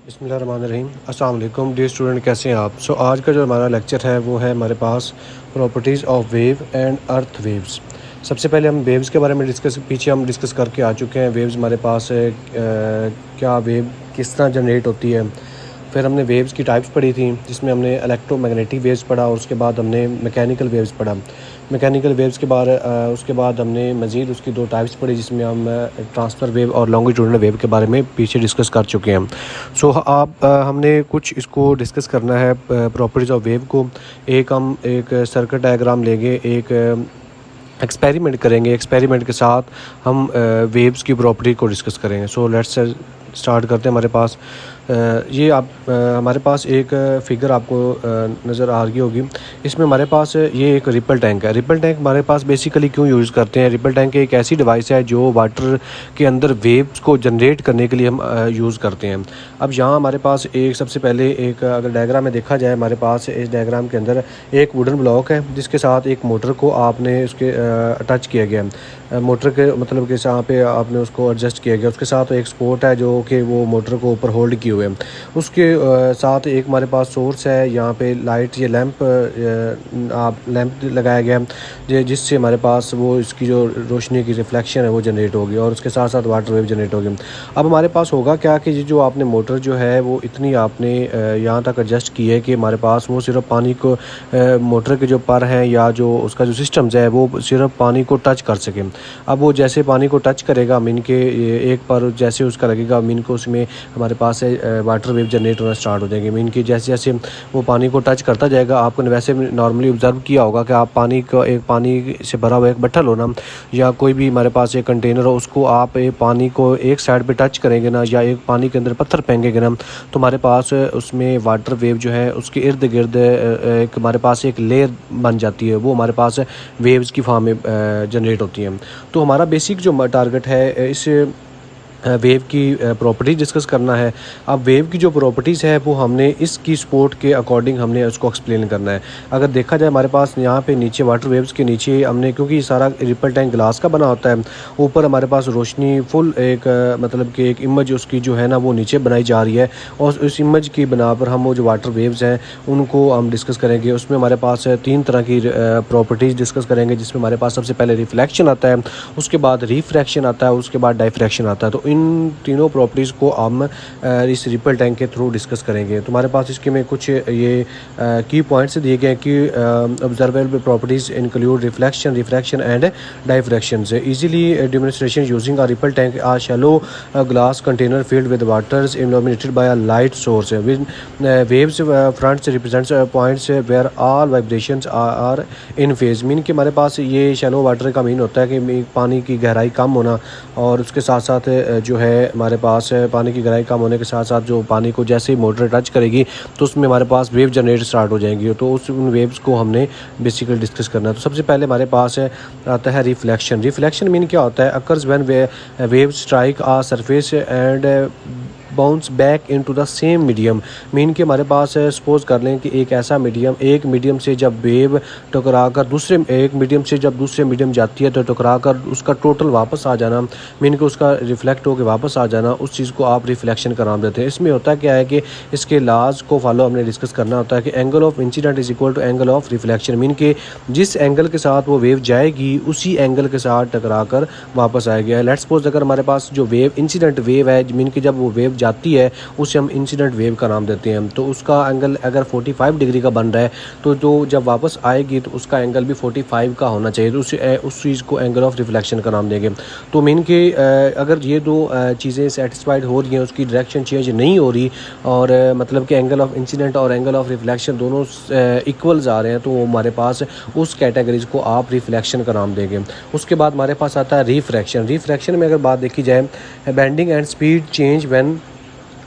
बिस्मिल्लाहिर्रहमानिर्रहीम। अस्सलाम वालेकुम डियर स्टूडेंट, कैसे हैं आप। आज का जो हमारा लेक्चर है वो है हमारे पास properties of wave and earth waves. सबसे पहले हम वेव्स के बारे में पीछे हम डिस्कस करके आ चुके हैं। वेव्स हमारे पास है, क्या वेव किस तरह जनरेट होती है। फिर हमने वेव्स की टाइप्स पढ़ी थी, जिसमें हमने इलेक्ट्रोमैग्नेटिक वेव्स पढ़ा और उसके बाद हमने मैकेनिकल वेव्स पढ़ा। मैकेनिकल वेव्स के बाद उसके बाद हमने मज़ीद उसकी दो टाइप्स पढ़ी, जिसमें हम ट्रांसफ़र वेव और लॉन्गिट्यूडनल वेव के बारे में पीछे डिस्कस कर चुके हैं। हमने कुछ इसको डिस्कस करना है प्रॉपर्टीज़ ऑफ वेव को। हम एक सर्किट डायग्राम लेंगे, एक एक्सपेरिमेंट करेंगे। एक्सपेरिमेंट के साथ हम वेव्स की प्रॉपर्टी को डिस्कस करेंगे। लेट्स स्टार्ट करते हैं। हमारे पास एक फ़िगर आपको नज़र आ रही होगी। इसमें हमारे पास ये एक रिपल टैंक है। रिपल टैंक हमारे पास बेसिकली क्यों यूज़ करते हैं। रिपल टैंक एक ऐसी डिवाइस है जो वाटर के अंदर वेव्स को जनरेट करने के लिए हम यूज़ करते हैं। अब यहाँ हमारे पास एक सबसे पहले एक अगर डायग्राम में देखा जाए, हमारे पास इस डायग्राम के अंदर एक वुडन ब्लॉक है, जिसके साथ एक मोटर को आपने उसके अटैच किया गया है। मोटर के मतलब कि यहाँ पे आपने उसको एडजस्ट किया गया। उसके साथ एक सपोर्ट है जो कि वो मोटर को ऊपर होल्ड किए हुए हैं। उसके साथ एक हमारे पास सोर्स है, यहाँ पे लाइट ये लैंप लगाया गया है, जिससे हमारे पास वो इसकी जो रोशनी की रिफ्लेक्शन है वो जनरेट होगी और उसके साथ साथ वाटर वेव जनरेट होगी। अब हमारे पास होगा क्या कि जो आपने मोटर जो है वो इतनी आपने यहाँ तक एडजस्ट की है कि हमारे पास वो सिर्फ पानी को मोटर के जो पर हैं या जो उसका जो सिस्टम्स है वो सिर्फ पानी को टच कर सके। अब वो जैसे पानी को टच करेगा, मीन के एक पर जैसे उसका लगेगा, मीन को उसमें हमारे पास वाटर वेव जनरेट होना स्टार्ट हो जाएंगे। मीन की जैसे जैसे वो पानी को टच करता जाएगा, आपने वैसे नॉर्मली ऑब्जर्व किया होगा कि आप पानी से भरा हुआ एक बट्टल हो ना, या कोई भी हमारे पास एक कंटेनर हो, उसको आप पानी को एक साइड पे टच करेंगे ना, या एक पानी के अंदर पत्थर फेंकेंगे ना, तो हमारे पास उसमें वाटर वेव जो है उसके इर्द गिर्द एक हमारे पास एक लेयर बन जाती है। वो हमारे पास वेव्स की फॉर्म में जनरेट होती है। तो हमारा बेसिक जो टारगेट है इस वेव की प्रॉपर्टीज़ डिस्कस करना है। अब वेव की जो प्रॉपर्टीज़ है वो हमने इसकी सपोर्ट के अकॉर्डिंग हमने उसको एक्सप्लेन करना है। अगर देखा जाए हमारे पास यहाँ पे नीचे वाटर वेव्स के नीचे हमने, क्योंकि ये सारा रिपल टैंक ग्लास का बना होता है, ऊपर हमारे पास रोशनी फुल एक मतलब कि एक इमेज उसकी जो है ना वो नीचे बनाई जा रही है, और उस इमेज की बना पर हम वो जो वाटर वेव्स हैं उनको हम डिस्कस करेंगे। उसमें हमारे पास 3 तरह की प्रॉपर्टीज़ डिस्कस करेंगे, जिसमें हमारे पास सबसे पहले रिफ्लेक्शन आता है, उसके बाद रिफ्रैक्शन आता है, उसके बाद डायफ्रैक्शन आता है। तो इन तीनों प्रॉपर्टीज़ को हम इस रिपल टैंक के थ्रू डिस्कस करेंगे। तो हमारे पास इसके में कुछ ये की पॉइंट्स दिए गए हैं कि observable properties include reflection, refraction and diffraction. Easily demonstration using a ripple tank a shallow glass container filled with waters illuminated by a light source with waves fronts represents points where all vibrations are in phase. Mean कि हमारे पास ये shallow water का mean होता है कि पानी की गहराई कम होना, और उसके साथ साथ जो है हमारे पास पानी की गहराई कम होने के साथ साथ जो पानी को जैसे ही मोटर टच करेगी तो उसमें हमारे पास वेव जनरेट स्टार्ट हो जाएंगी। तो उन वेव्स को हमने बेसिकली डिस्कस करना है। तो सबसे पहले हमारे पास आता है रिफ्लेक्शन। रिफ्लेक्शन मीन क्या होता है, occurs when wave strike a surface and bounce back into the same medium. Mean कि हमारे पास सपोज कर लें कि एक मीडियम से जब वेव टकरा कर दूसरे मीडियम जाती है तो टकरा कर उसका टोटल वापस आ जाना, मीन कि उसका रिफ्लेक्ट होकर वापस आ जाना, उस चीज़ को आप रिफ्लेक्शन का नाम देते हैं। इसमें होता क्या है कि इसके लॉज को फॉलो हमने डिस्कस करना होता है कि angle of incident is equal to angle of reflection. Mean कि जिस एंगल के साथ वो वेव जाएगी उसी एंगल के साथ टकरा कर वापस आएगी। लेट्स सपोज अगर हमारे पास जो वेव इंसिडेंट वेव है, मीन कि जब वो वेव जाती है उसे हम इंसिडेंट वेव का नाम देते हैं। तो उसका एंगल अगर 45 डिग्री का बन रहा है तो जो जब वापस आएगी तो उसका एंगल भी 45 का होना चाहिए, तो उस चीज़ को एंगल ऑफ रिफ्लेक्शन का नाम देंगे। तो मीन कि अगर ये दो चीज़ें सेटिस्फाइड हो रही हैं, उसकी डायरेक्शन चेंज नहीं हो रही, और मतलब कि एंगल ऑफ इंसिडेंट और एंगल ऑफ रिफ्लेक्शन दोनों इक्वल्स आ रहे हैं, तो हमारे पास उस कैटेगरीज को आप रिफ्लेक्शन का नाम देंगे। उसके बाद हमारे पास आता है रिफ्रैक्शन। रिफ्रैक्शन में अगर बात देखी जाए, bending and speed change when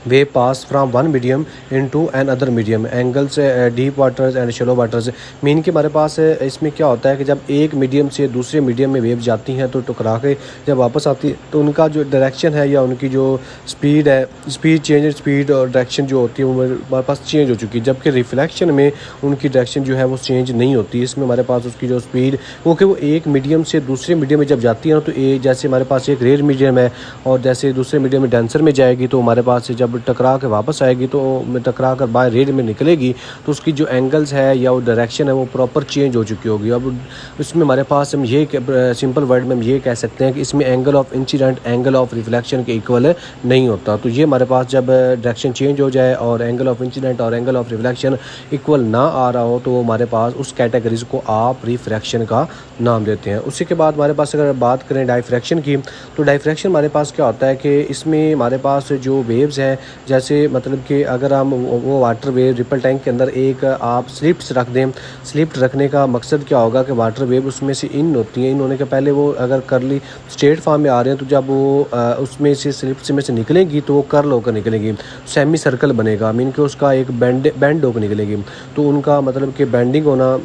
way pass from one medium into another medium angles deep waters and shallow waters. Mean कि हमारे पास इसमें क्या होता है कि जब एक मीडियम से दूसरे मीडियम में वेव जाती हैं तो टकरा के जब वापस आती है तो उनका जो डायरेक्शन है या उनकी जो स्पीड है, स्पीड और डायरेक्शन जो होती है वो हमारे पास चेंज हो चुकी है। जबकि रिफ्लेक्शन में उनकी डायरेक्शन जो है वो चेंज नहीं होती। इसमें हमारे पास उसकी जो स्पीड वो एक मीडियम से दूसरे मीडियम में जब जाती है ना, तो जैसे हमारे पास एक रेयर मीडियम है और जैसे दूसरे मीडियम में डेंसर में जाएगी तो हमारे पास जब जब टकरा के वापस आएगी तो टकरा कर बाय रेड में निकलेगी तो उसकी जो एंगल्स है या वो डायरेक्शन है वो प्रॉपर चेंज हो चुकी होगी। अब इसमें हमारे पास हम ये सिंपल वर्ड में हम ये कह सकते हैं कि इसमें angle of incident angle of reflection के इक्वल नहीं होता। तो ये हमारे पास जब डायरेक्शन चेंज हो जाए और एंगल ऑफ इंसिडेंट और एंगल ऑफ रिफ्लेक्शन इक्वल ना आ रहा हो तो हमारे पास उस कैटेगरीज को आप रिफ्रैक्शन का नाम देते हैं। उसी के बाद हमारे पास अगर बात करें डायफ्रैक्शन की, तो डायफ्रैक्शन हमारे पास क्या होता है कि इसमें हमारे पास जो वेव्स हैं, जैसे मतलब कि अगर हम वो वाटर वेव रिपल टैंक के अंदर एक आप स्लिप्स रख दें, स्लिप्ट रखने का मकसद क्या होगा कि वाटर वेव उसमें से इन होती हैं, इन होने के पहले वो अगर करली स्ट्रेट फॉर्म में आ रहे हैं तो जब वो उसमें से स्लिप्स में से निकलेंगी तो वो कर्ल होकर निकलेंगी, सेमी सर्कल बनेगा, मीन कि उसका एक बैंड होकर निकलेगी। तो उनका मतलब कि बेंडिंग होना,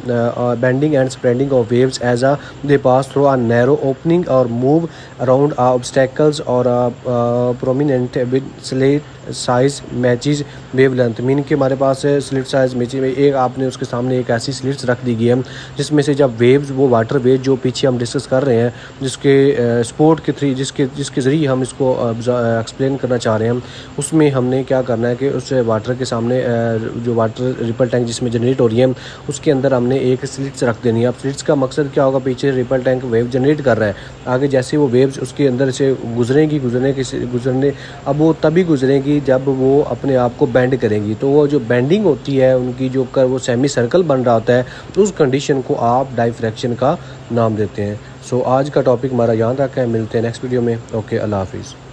bending and spreading of waves as a they pass through a narrow opening और मूव अराउंड ऑब्स्टेकल्स और prominent with slit size matches wavelength, mean कि हमारे पास स्लिट साइज मैचेज में एक आपने उसके सामने एक ऐसी स्लिट्स रख दी गई है जिसमें से जब वेव्स वो वाटर वेव जो पीछे हम डिस्कस कर रहे हैं जिसके स्पोर्ट के थ्री जिसके ज़रिए हम इसको एक्सप्लेन करना चाह रहे हैं, उसमें हमने क्या करना है कि उस वाटर के सामने जो वाटर रिपल टैंक जिसमें जनरेट हो रही है उसके अंदर हमने एक स्लिट्स रख देनी है। अब स्लिट्स का मकसद क्या होगा, पीछे रिपल टैंक वेव जनरेट कर रहा है, आगे जैसे वो वेव्स उसके अंदर से गुजरने अब वो तभी गुजरेंगी जब वो अपने आप को बेंड करेंगी। तो वो जो बेंडिंग होती है उनकी जो कर वो सेमी सर्कल बन रहा होता है उस कंडीशन को आप डायफ्रैक्शन का नाम देते हैं। सो आज का टॉपिक हमारा यहाँ तक है, मिलते हैं नेक्स्ट वीडियो में। ओके, अल्लाह हाफिज़।